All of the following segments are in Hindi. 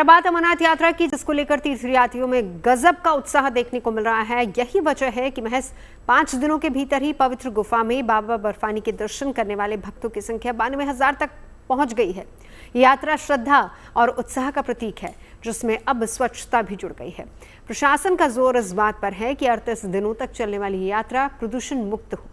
और बात अमरनाथ यात्रा की, जिसको लेकर तीर्थयात्रियों में गजब का उत्साह देखने को मिल रहा है। यही वजह है कि महज 5 दिनों के भीतर ही पवित्र गुफा में बाबा बर्फानी के दर्शन करने वाले भक्तों की संख्या 92,000 तक पहुंच गई है। यात्रा श्रद्धा और उत्साह का प्रतीक है, जिसमें अब स्वच्छता भी जुड़ गई है। प्रशासन का जोर इस बात पर है कि 38 दिनों तक चलने वाली यात्रा प्रदूषण मुक्त हो।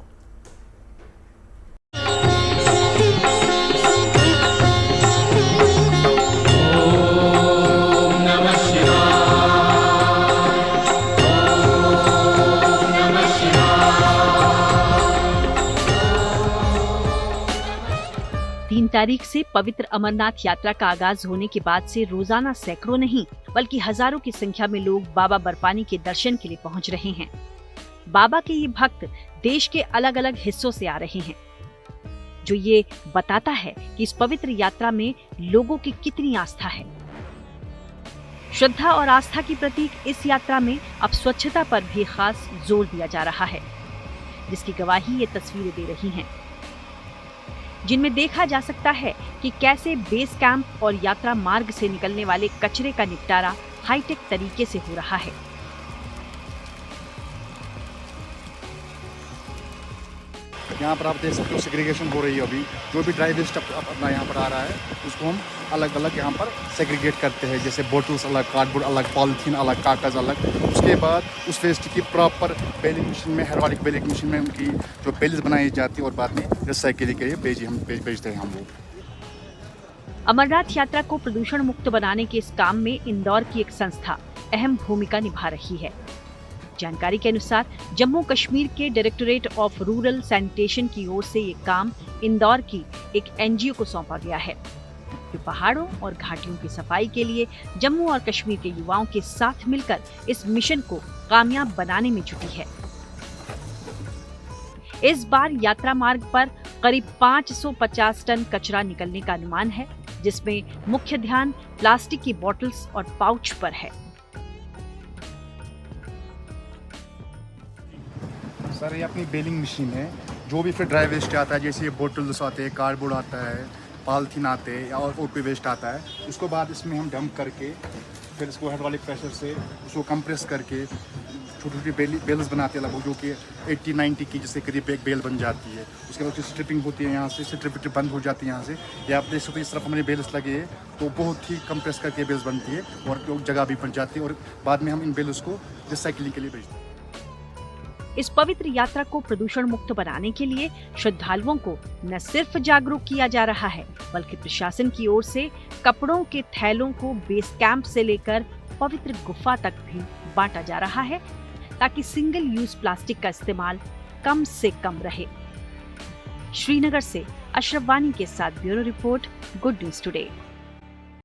3 तारीख से पवित्र अमरनाथ यात्रा का आगाज होने के बाद से रोजाना सैकड़ों नहीं बल्कि हजारों की संख्या में लोग बाबा बर्फानी के दर्शन के लिए पहुंच रहे हैं। बाबा के ये भक्त देश के अलग अलग हिस्सों से आ रहे हैं, जो ये बताता है कि इस पवित्र यात्रा में लोगों की कितनी आस्था है। श्रद्धा और आस्था की प्रतीक इस यात्रा में अब स्वच्छता पर भी खास जोर दिया जा रहा है, जिसकी गवाही ये तस्वीरें दे रही हैं, जिनमें देखा जा सकता है कि कैसे बेस कैंप और यात्रा मार्ग से निकलने वाले कचरे का निपटारा हाईटेक तरीके से हो रहा है। यहाँ पर आप देख सकते हो सेग्रीगेशन हो रही है। अभी जो भी ड्राई वेस्ट अपना यहाँ पर आ रहा है, उसको हम अलग अलग यहाँ पर सेग्रीगेट करते हैं। जैसे बोटल्स अलग, कार्डबोर्ड अलग, पॉलीथीन अलग, कागज़ अलग। उसके बाद उस वेस्ट की प्रॉपर बेलिंग मशीन में, हाइड्रोलिक बेलिंग मशीन में उनकी जो बेल्स बनाई जाती है और बाद में रिसाइकिलिंग के लिए भेजते हैं हम लोग। अमरनाथ यात्रा को प्रदूषण मुक्त बनाने के इस काम में इंदौर की एक संस्था अहम भूमिका निभा रही है। जानकारी के अनुसार जम्मू कश्मीर के डायरेक्टोरेट ऑफ रूरल सैनिटेशन की ओर से ये काम इंदौर की एक एनजीओ को सौंपा गया है, जो पहाड़ों और घाटियों की सफाई के लिए जम्मू और कश्मीर के युवाओं के साथ मिलकर इस मिशन को कामयाब बनाने में जुटी है। इस बार यात्रा मार्ग पर करीब 550 टन कचरा निकलने का अनुमान है, जिसमें मुख्य ध्यान प्लास्टिक की बॉटल्स और पाउच पर है। सर, ये अपनी बेलिंग मशीन है। जो भी फिर ड्राई वेस्ट आता है, जैसे ये बोटल्स आते हैं, कार्डबोर्ड आता है, पॉलीथीन आते हैं और कोई वेस्ट आता है, उसको बाद इसमें हम डंप करके फिर इसको हाइड्रोलिक प्रेशर से उसको कंप्रेस करके छोटी छोटी बेल्स बनाते हैं, लगभग जो कि 80-90 की जैसे करीब एक बेल बन जाती है। उसके बाद उसकी स्ट्रिपिंग होती है, यहाँ से स्ट्रिप बंद हो जाती है यहाँ से। या आप देख सकते हो इस तरफ हमारे बेल्स लगे हैं, तो बहुत ही कंप्रेस करके बेल्स बनती है और जगह भी बन जाती है और बाद में हम इन बेल्स को रिसाइकिलिंग के लिए भेजते हैं। इस पवित्र यात्रा को प्रदूषण मुक्त बनाने के लिए श्रद्धालुओं को न सिर्फ जागरूक किया जा रहा है, बल्कि प्रशासन की ओर से कपड़ों के थैलों को बेस कैंप से लेकर पवित्र गुफा तक भी बांटा जा रहा है, ताकि सिंगल यूज प्लास्टिक का इस्तेमाल कम से कम रहे। श्रीनगर से अशरफ वानी के साथ bureau report, good news today.